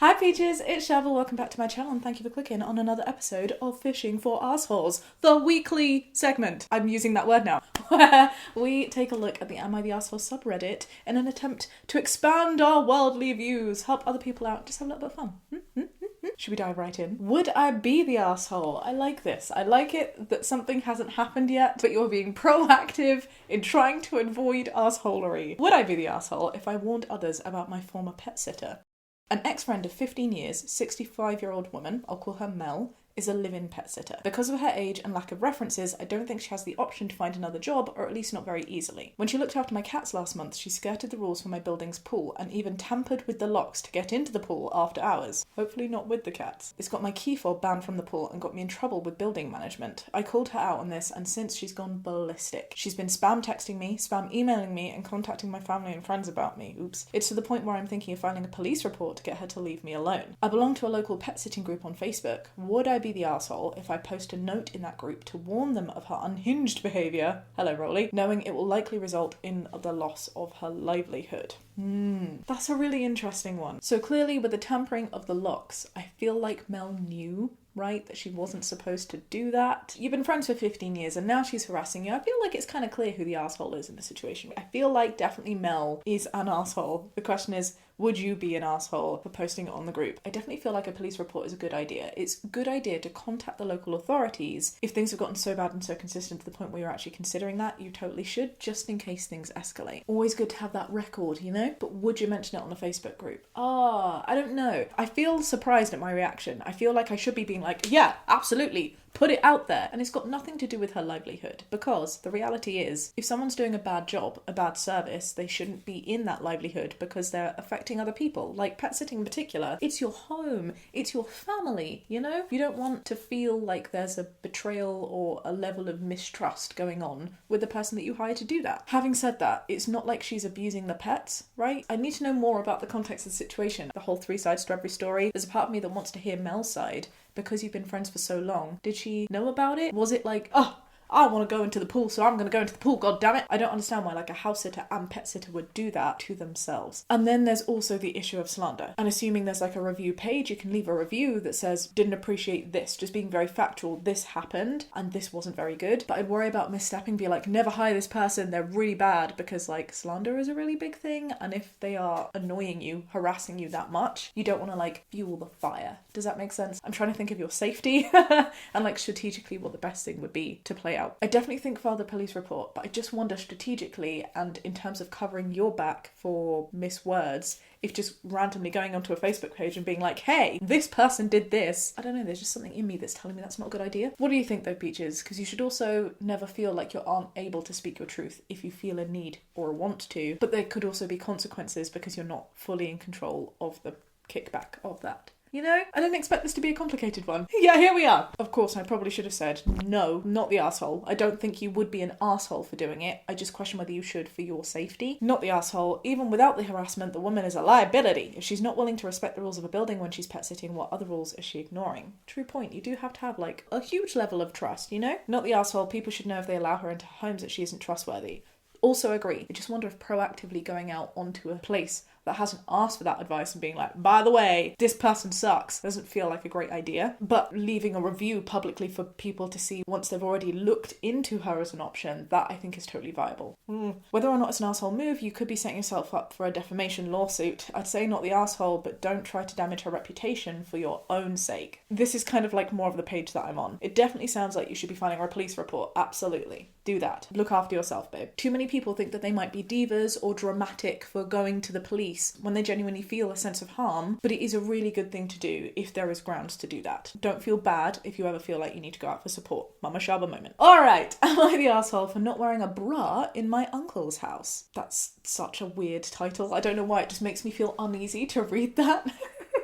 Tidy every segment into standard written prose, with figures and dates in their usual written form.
Hi Peaches, it's Shaaba, welcome back to my channel and thank you for clicking on another episode of Fishing for Assholes, the weekly segment, I'm using that word now, where we take a look at the Am I the Asshole subreddit in an attempt to expand our worldly views, help other people out, just have a little bit of fun. Should we dive right in? Would I be the asshole? I like this. I like it that something hasn't happened yet, but you're being proactive in trying to avoid assholery. Would I be the asshole if I warned others about my former pet sitter? An ex-friend of 15 years, 65-year-old woman, I'll call her Mel, is a live-in pet sitter. Because of her age and lack of references, I don't think she has the option to find another job, or at least not very easily. When she looked after my cats last month, she skirted the rules for my building's pool and even tampered with the locks to get into the pool after hours. Hopefully not with the cats. It's got my key fob banned from the pool and got me in trouble with building management. I called her out on this and since she's gone ballistic. She's been spam texting me, spam emailing me and contacting my family and friends about me. Oops. It's to the point where I'm thinking of filing a police report to get her to leave me alone. I belong to a local pet sitting group on Facebook. Would I be the arsehole if I post a note in that group to warn them of her unhinged behaviour, hello Rolly, knowing it will likely result in the loss of her livelihood? That's a really interesting one. So clearly with the tampering of the locks, I feel like Mel knew, right, that she wasn't supposed to do that. You've been friends for 15 years and now she's harassing you. I feel like it's kind of clear who the asshole is in the situation. I feel like definitely Mel is an asshole. The question is, would you be an asshole for posting it on the group? I definitely feel like a police report is a good idea. It's a good idea to contact the local authorities. If things have gotten so bad and so consistent to the point where you're actually considering that, you totally should, just in case things escalate. Always good to have that record, you know? But would you mention it on the Facebook group? I don't know. I feel surprised at my reaction. I feel like I should be being like, yeah, absolutely. Put it out there. And it's got nothing to do with her livelihood, because the reality is if someone's doing a bad job, a bad service, they shouldn't be in that livelihood because they're affecting other people. Like pet sitting in particular, it's your home, it's your family, you know? You don't want to feel like there's a betrayal or a level of mistrust going on with the person that you hire to do that. Having said that, it's not like she's abusing the pets, right? I need to know more about the context of the situation. The whole three sides to every story. There's a part of me that wants to hear Mel's side. Because you've been friends for so long, did she know about it? Was it like, oh, I want to go into the pool, so I'm going to go into the pool, god damn it. I don't understand why like a house sitter and pet sitter would do that to themselves. And then there's also the issue of slander. And assuming there's like a review page, you can leave a review that says, didn't appreciate this, just being very factual, this happened and this wasn't very good. But I'd worry about misstepping, be like, never hire this person, they're really bad, because like slander is a really big thing. And if they are annoying you, harassing you that much, you don't want to like fuel the fire. Does that make sense? I'm trying to think of your safety and like strategically what the best thing would be to play out. I definitely think file the police report, but I just wonder strategically and in terms of covering your back for miswords, if just randomly going onto a Facebook page and being like, hey, this person did this. I don't know, there's just something in me that's telling me that's not a good idea. What do you think though, Peaches? Because you should also never feel like you aren't able to speak your truth if you feel a need or a want to, but there could also be consequences because you're not fully in control of the kickback of that. You know, I didn't expect this to be a complicated one. Yeah, here we are. Of course, I probably should have said, no, not the arsehole. I don't think you would be an arsehole for doing it. I just question whether you should for your safety. Not the arsehole. Even without the harassment, the woman is a liability. If she's not willing to respect the rules of a building when she's pet sitting, what other rules is she ignoring? True point. You do have to have like a huge level of trust, you know? Not the arsehole. People should know if they allow her into homes that she isn't trustworthy. Also agree. I just wonder if proactively going out onto a place that hasn't asked for that advice and being like, by the way, this person sucks, doesn't feel like a great idea. But leaving a review publicly for people to see once they've already looked into her as an option, that I think is totally viable. Whether or not it's an arsehole move, you could be setting yourself up for a defamation lawsuit. I'd say not the arsehole, but don't try to damage her reputation for your own sake. This is kind of like more of the page that I'm on. It definitely sounds like you should be filing a police report. Absolutely. Do that. Look after yourself, babe. Too many people think that they might be divas or dramatic for going to the police when they genuinely feel a sense of harm, but it is a really good thing to do if there is grounds to do that. Don't feel bad if you ever feel like you need to go out for support. Mama Shaaba moment. Alright, am I the arsehole for not wearing a bra in my uncle's house? That's such a weird title. I don't know why, it just makes me feel uneasy to read that.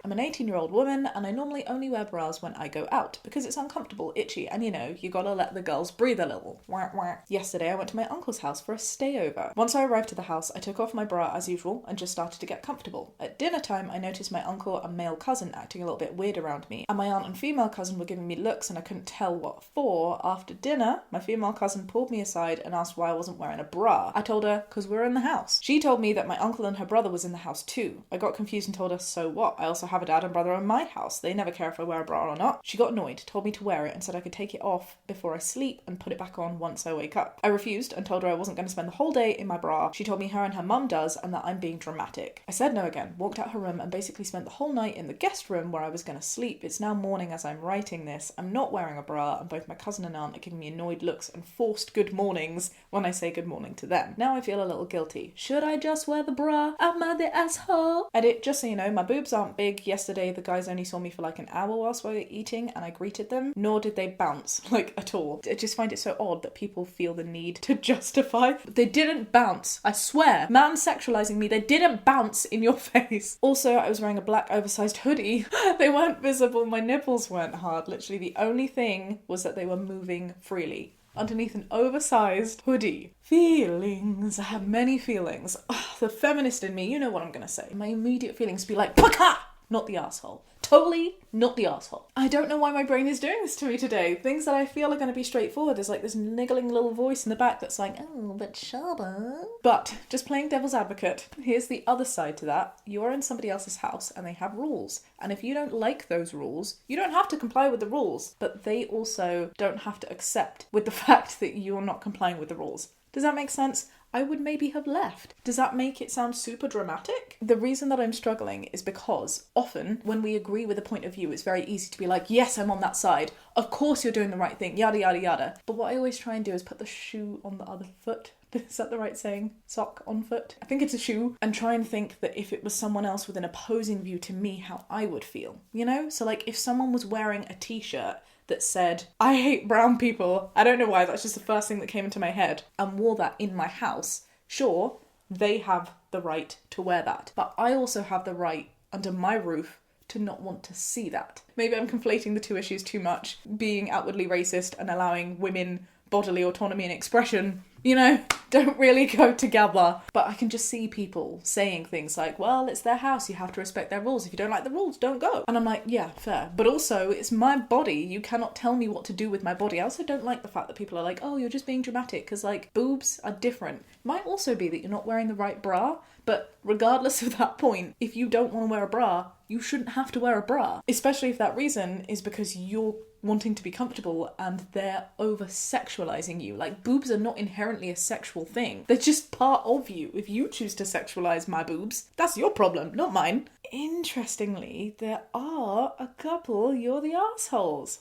I'm an 18-year-old woman and I normally only wear bras when I go out because it's uncomfortable, itchy, and you know, you gotta let the girls breathe a little. Wah, wah. Yesterday I went to my uncle's house for a stayover. Once I arrived to the house, I took off my bra as usual and just started to get comfortable. At dinner time, I noticed my uncle and male cousin acting a little bit weird around me, and my aunt and female cousin were giving me looks and I couldn't tell what for. After dinner, my female cousin pulled me aside and asked why I wasn't wearing a bra. I told her, because we're in the house. She told me that my uncle and her brother was in the house too. I got confused and told her, so what? I also have a dad and brother in my house. They never care if I wear a bra or not. She got annoyed, told me to wear it and said I could take it off before I sleep and put it back on once I wake up. I refused and told her I wasn't going to spend the whole day in my bra. She told me her and her mum does and that I'm being dramatic. I said no again, walked out her room and basically spent the whole night in the guest room where I was going to sleep. It's now morning as I'm writing this. I'm not wearing a bra and both my cousin and aunt are giving me annoyed looks and forced good mornings when I say good morning to them. Now I feel a little guilty. Should I just wear the bra? Am I the asshole? Edit, just so you know, my boobs aren't big. Yesterday the guys only saw me for like an hour whilst we were eating and I greeted them, nor did they bounce, like at all. I just find it so odd that people feel the need to justify. They didn't bounce, I swear. Man sexualizing me, they didn't bounce in your face. Also, I was wearing a black oversized hoodie. They weren't visible, my nipples weren't hard. Literally the only thing was that they were moving freely underneath an oversized hoodie. Feelings. I have many feelings. Ugh, the feminist in me, you know what I'm gonna say. My immediate feelings be like, Paka! Not the asshole. Totally not the asshole. I don't know why my brain is doing this to me today. Things that I feel are going to be straightforward. There's like this niggling little voice in the back that's like, oh, but Shaaba. But just playing devil's advocate, here's the other side to that. You're in somebody else's house and they have rules. And if you don't like those rules, you don't have to comply with the rules. But they also don't have to accept with the fact that you're not complying with the rules. Does that make sense? I would maybe have left. Does that make it sound super dramatic? The reason that I'm struggling is because often when we agree with a point of view, it's very easy to be like, yes, I'm on that side. Of course you're doing the right thing, yada, yada, yada. But what I always try and do is put the shoe on the other foot. Is that the right saying? Sock on foot? I think it's a shoe. And try and think that if it was someone else with an opposing view to me, how I would feel, you know? So like if someone was wearing a t-shirt that said, I hate brown people, I don't know why, that's just the first thing that came into my head, and wore that in my house, sure, they have the right to wear that. But I also have the right, under my roof, to not want to see that. Maybe I'm conflating the two issues too much, being outwardly racist and allowing women bodily autonomy and expression, you know, don't really go together. But I can just see people saying things like, well, it's their house, you have to respect their rules. If you don't like the rules, don't go. And I'm like, yeah, fair. But also, it's my body. You cannot tell me what to do with my body. I also don't like the fact that people are like, oh, you're just being dramatic, because like boobs are different. It might also be that you're not wearing the right bra, but regardless of that point, if you don't want to wear a bra, you shouldn't have to wear a bra. Especially if that reason is because you're wanting to be comfortable and they're over-sexualizing you. Like, boobs are not inherently a sexual thing. They're just part of you. If you choose to sexualize my boobs, that's your problem, not mine. Interestingly, there are a couple you're the assholes.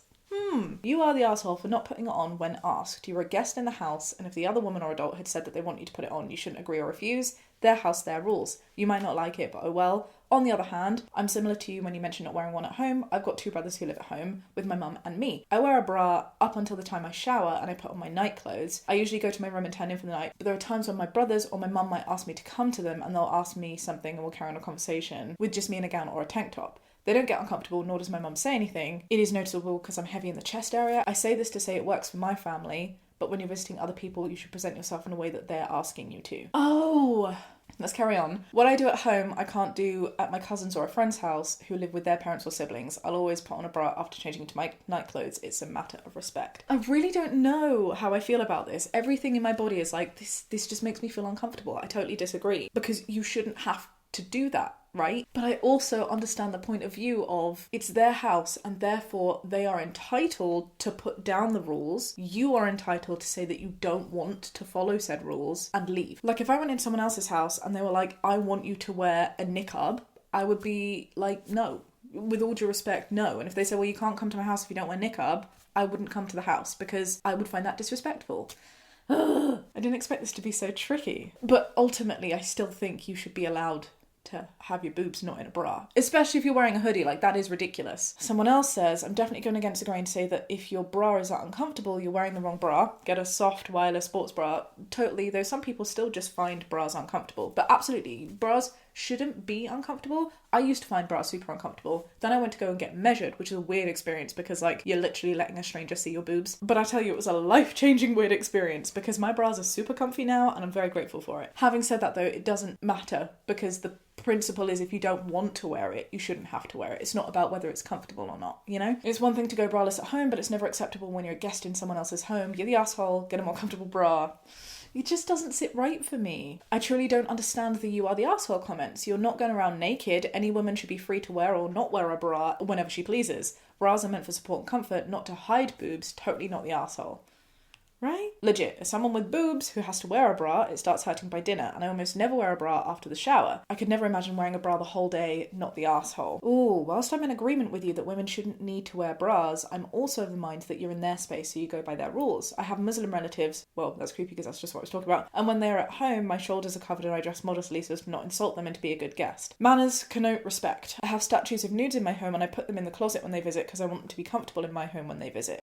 You are the asshole for not putting it on when asked. You were a guest in the house, and if the other woman or adult had said that they want you to put it on, you shouldn't agree or refuse. Their house, their rules. You might not like it, but oh well. On the other hand, I'm similar to you when you mentioned not wearing one at home. I've got two brothers who live at home with my mum and me. I wear a bra up until the time I shower and I put on my night clothes. I usually go to my room and turn in for the night, but there are times when my brothers or my mum might ask me to come to them and they'll ask me something and we'll carry on a conversation with just me in a gown or a tank top. They don't get uncomfortable, nor does my mum say anything. It is noticeable because I'm heavy in the chest area. I say this to say it works for my family, but when you're visiting other people, you should present yourself in a way that they're asking you to. Oh, let's carry on. What I do at home, I can't do at my cousin's or a friend's house who live with their parents or siblings. I'll always put on a bra after changing into my night clothes. It's a matter of respect. I really don't know how I feel about this. Everything in my body is like, this just makes me feel uncomfortable. I totally disagree. Because you shouldn't have to do that, right? But I also understand the point of view of it's their house and therefore they are entitled to put down the rules. You are entitled to say that you don't want to follow said rules and leave. Like if I went into someone else's house and they were like, I want you to wear a niqab, I would be like, no. With all due respect, no. And if they say, well, you can't come to my house if you don't wear niqab, I wouldn't come to the house because I would find that disrespectful. I didn't expect this to be so tricky. But ultimately, I still think you should be allowed to have your boobs not in a bra. Especially if you're wearing a hoodie, like that is ridiculous. Someone else says, I'm definitely going against the grain to say that if your bra is that uncomfortable, you're wearing the wrong bra. Get a soft wireless sports bra. Totally, though some people still just find bras uncomfortable. But absolutely, bras shouldn't be uncomfortable. I used to find bras super uncomfortable. Then I went to go and get measured, which is a weird experience because like you're literally letting a stranger see your boobs. But I tell you, it was a life-changing weird experience because my bras are super comfy now and I'm very grateful for it. Having said that though, it doesn't matter because the principle is if you don't want to wear it, you shouldn't have to wear it. It's not about whether it's comfortable or not, you know? It's one thing to go braless at home, but it's never acceptable when you're a guest in someone else's home. You're the asshole, get a more comfortable bra. It just doesn't sit right for me. I truly don't understand the "you are the asshole" comments. You're not going around naked. Any woman should be free to wear or not wear a bra whenever she pleases. Bras are meant for support and comfort, not to hide boobs. Totally not the asshole. Right? Legit, as someone with boobs who has to wear a bra, it starts hurting by dinner, and I almost never wear a bra after the shower. I could never imagine wearing a bra the whole day, not the asshole. Ooh, whilst I'm in agreement with you that women shouldn't need to wear bras, I'm also of the mind that you're in their space, so you go by their rules. I have Muslim relatives, well, that's creepy because that's just what I was talking about, and when they're at home, my shoulders are covered and I dress modestly so as to not insult them and to be a good guest. Manners connote respect. I have statues of nudes in my home and I put them in the closet when they visit because I want them to be comfortable in my home when they visit.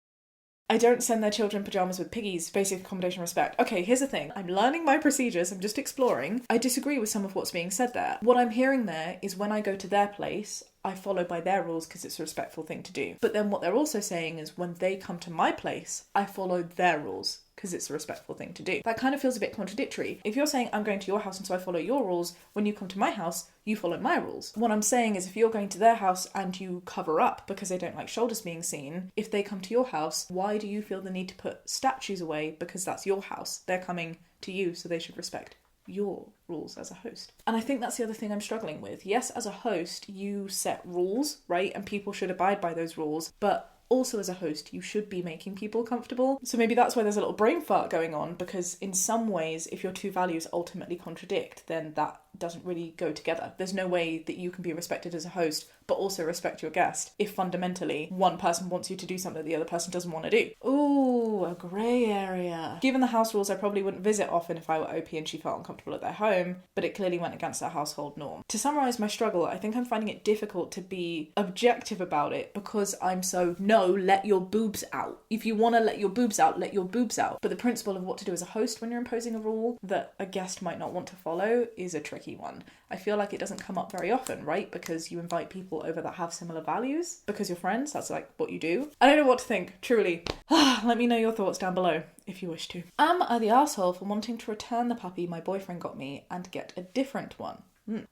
I don't send their children pyjamas with piggies. Basic accommodation respect. Okay, here's the thing. I'm learning my procedures. I'm just exploring. I disagree with some of what's being said there. What I'm hearing there is when I go to their place, I follow by their rules because it's a respectful thing to do. But then what they're also saying is when they come to my place, I follow their rules because it's a respectful thing to do. That kind of feels a bit contradictory. If you're saying I'm going to your house and so I follow your rules, when you come to my house, you follow my rules. What I'm saying is if you're going to their house and you cover up because they don't like shoulders being seen, if they come to your house, why do you feel the need to put statues away because that's your house? They're coming to you, so they should respect your rules as a host. And I think that's the other thing I'm struggling with. Yes, as a host, you set rules, right? And people should abide by those rules, but also as a host, you should be making people comfortable. So maybe that's why there's a little brain fart going on, because in some ways, if your two values ultimately contradict, then that doesn't really go together. There's no way that you can be respected as a host, but also respect your guest if fundamentally one person wants you to do something that the other person doesn't want to do. Ooh, a grey area. Given the house rules, I probably wouldn't visit often if I were OP and she felt uncomfortable at their home, but it clearly went against their household norm. To summarise my struggle, I think I'm finding it difficult to be objective about it because I'm so, no, let your boobs out. If you want to let your boobs out, let your boobs out. But the principle of what to do as a host when you're imposing a rule that a guest might not want to follow is a tricky one. I feel like it doesn't come up very often, right? Because you invite people over that have similar values because you're friends. That's like what you do. I don't know what to think, truly. Let me know your thoughts down below if you wish to. Am I the asshole for wanting to return the puppy my boyfriend got me and get a different one?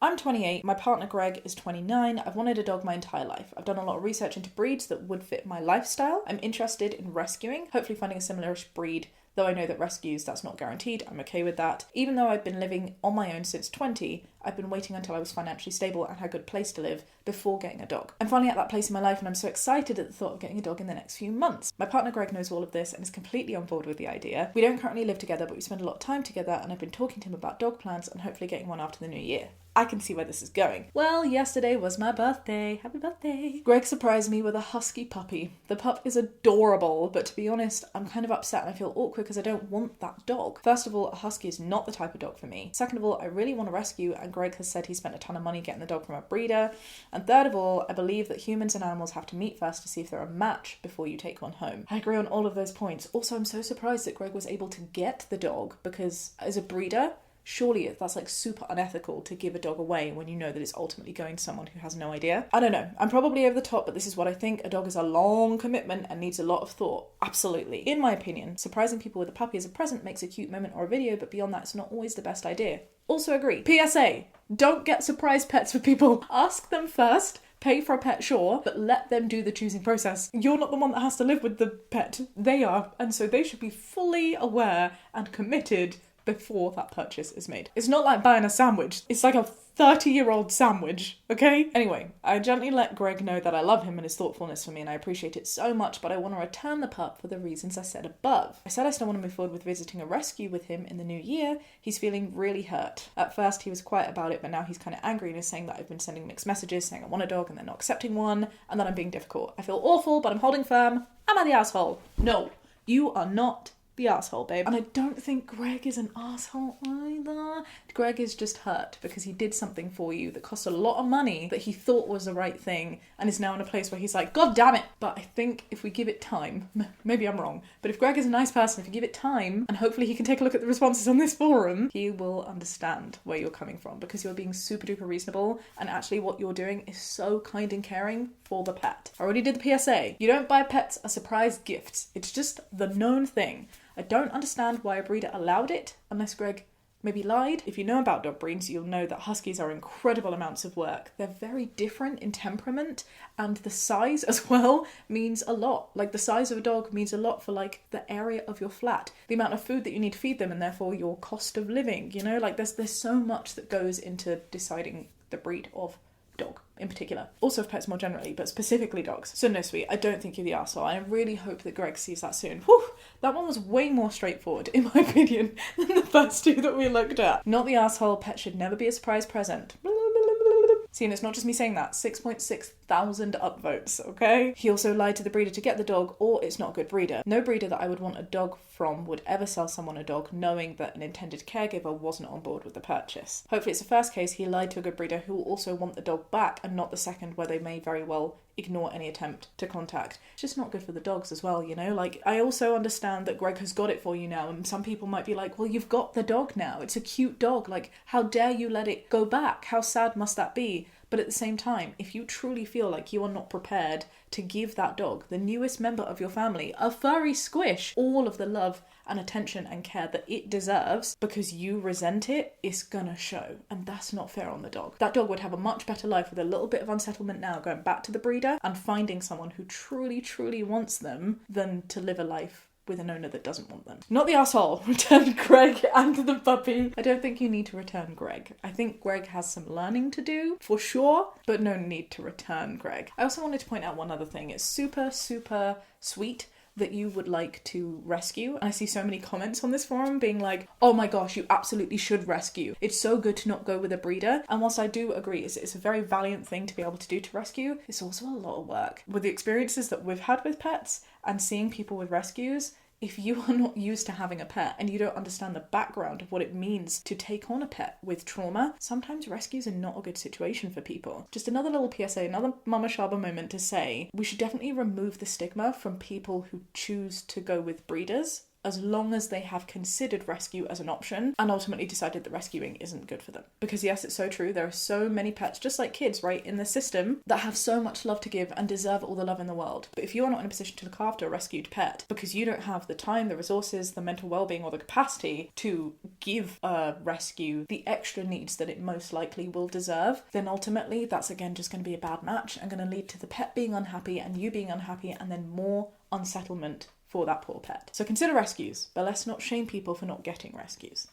I'm 28, my partner Greg is 29, I've wanted a dog my entire life. I've done a lot of research into breeds that would fit my lifestyle. I'm interested in rescuing, hopefully finding a similar-ish breed. Though I know that rescues, that's not guaranteed, I'm okay with that. Even though I've been living on my own since 20, I've been waiting until I was financially stable and had a good place to live before getting a dog. I'm finally at that place in my life and I'm so excited at the thought of getting a dog in the next few months. My partner Greg knows all of this and is completely on board with the idea. We don't currently live together, but we spend a lot of time together and I've been talking to him about dog plans and hopefully getting one after the new year. I can see where this is going. Well, yesterday was my birthday. Happy birthday. Greg surprised me with a husky puppy. The pup is adorable, but to be honest, I'm kind of upset and I feel awkward because I don't want that dog. First of all, a husky is not the type of dog for me. Second of all, I really want to rescue and Greg has said he spent a ton of money getting the dog from a breeder. And third of all, I believe that humans and animals have to meet first to see if they're a match before you take one home. I agree on all of those points. Also, I'm so surprised that Greg was able to get the dog because as a breeder, surely that's like super unethical to give a dog away when you know that it's ultimately going to someone who has no idea. I don't know. I'm probably over the top, but this is what I think. A dog is a long commitment and needs a lot of thought. Absolutely. In my opinion, surprising people with a puppy as a present makes a cute moment or a video, but beyond that, it's not always the best idea. Also agree. PSA, don't get surprise pets for people. Ask them first. Pay for a pet, sure, but let them do the choosing process. You're not the one that has to live with the pet. They are, and so they should be fully aware and committed before that purchase is made. It's not like buying a sandwich. It's like a 30-year-old sandwich, okay? Anyway, I gently let Greg know that I love him and his thoughtfulness for me and I appreciate it so much, but I want to return the pup for the reasons I said above. I said I still want to move forward with visiting a rescue with him in the new year. He's feeling really hurt. At first he was quiet about it, but now he's kind of angry and is saying that I've been sending mixed messages saying I want a dog and they're not accepting one and that I'm being difficult. I feel awful, but I'm holding firm. Am I the asshole? No, you are not the asshole, babe. And I don't think Greg is an asshole either. Greg is just hurt because he did something for you that cost a lot of money that he thought was the right thing and is now in a place where he's like, God damn it. But I think if we give it time, maybe I'm wrong, but if Greg is a nice person, if you give it time and hopefully he can take a look at the responses on this forum, he will understand where you're coming from because you're being super duper reasonable and actually what you're doing is so kind and caring for the pet. I already did the PSA. You don't buy pets as surprise gifts. It's just the known thing. I don't understand why a breeder allowed it unless Greg maybe lied. If you know about dog breeds, you'll know that huskies are incredible amounts of work. They're very different in temperament, and the size as well means a lot. Like the size of a dog means a lot for like the area of your flat, the amount of food that you need to feed them, and therefore your cost of living, you know, like there's so much that goes into deciding the breed of dog in particular. Also of pets more generally, but specifically dogs. So no, sweet, I don't think you're the arsehole. I really hope that Greg sees that soon. Whew, that one was way more straightforward, in my opinion, than the first two that we looked at. Not the arsehole, pet should never be a surprise present. See, and it's not just me saying that, 6.6 thousand upvotes, okay? He also lied to the breeder to get the dog, or it's not a good breeder. No breeder that I would want a dog from would ever sell someone a dog knowing that an intended caregiver wasn't on board with the purchase. Hopefully it's the first case he lied to a good breeder who will also want the dog back, and not the second where they may very well ignore any attempt to contact. It's just not good for the dogs as well, you know? Like, I also understand that Greg has got it for you now, and some people might be like, well, you've got the dog now. It's a cute dog. Like, how dare you let it go back? How sad must that be? But at the same time, if you truly feel like you are not prepared to give that dog, the newest member of your family, a furry squish, all of the love and attention and care that it deserves because you resent it, it's gonna show. And that's not fair on the dog. That dog would have a much better life with a little bit of unsettlement now, going back to the breeder and finding someone who truly, truly wants them, than to live a life with an owner that doesn't want them. Not the asshole. Return Greg and the puppy. I don't think you need to return Greg. I think Greg has some learning to do, for sure, but no need to return Greg. I also wanted to point out one other thing. It's super, super sweet that you would like to rescue. And I see so many comments on this forum being like, oh my gosh, you absolutely should rescue. It's so good to not go with a breeder. And whilst I do agree, it's a very valiant thing to be able to do to rescue, it's also a lot of work. With the experiences that we've had with pets and seeing people with rescues, if you are not used to having a pet and you don't understand the background of what it means to take on a pet with trauma, sometimes rescues are not a good situation for people. Just another little PSA, another Mama Shaaba moment to say, we should definitely remove the stigma from people who choose to go with breeders, as long as they have considered rescue as an option and ultimately decided that rescuing isn't good for them. Because yes, it's so true, there are so many pets, just like kids, right, in the system that have so much love to give and deserve all the love in the world. But if you are not in a position to look after a rescued pet because you don't have the time, the resources, the mental well-being or the capacity to give a rescue the extra needs that it most likely will deserve, then ultimately that's again just going to be a bad match and going to lead to the pet being unhappy and you being unhappy and then more unsettlement for that poor pet. So consider rescues, but let's not shame people for not getting rescues.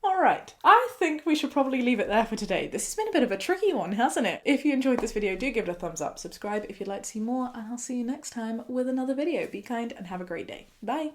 Alright, I think we should probably leave it there for today. This has been a bit of a tricky one, hasn't it? If you enjoyed this video, do give it a thumbs up, subscribe if you'd like to see more, and I'll see you next time with another video. Be kind and have a great day. Bye!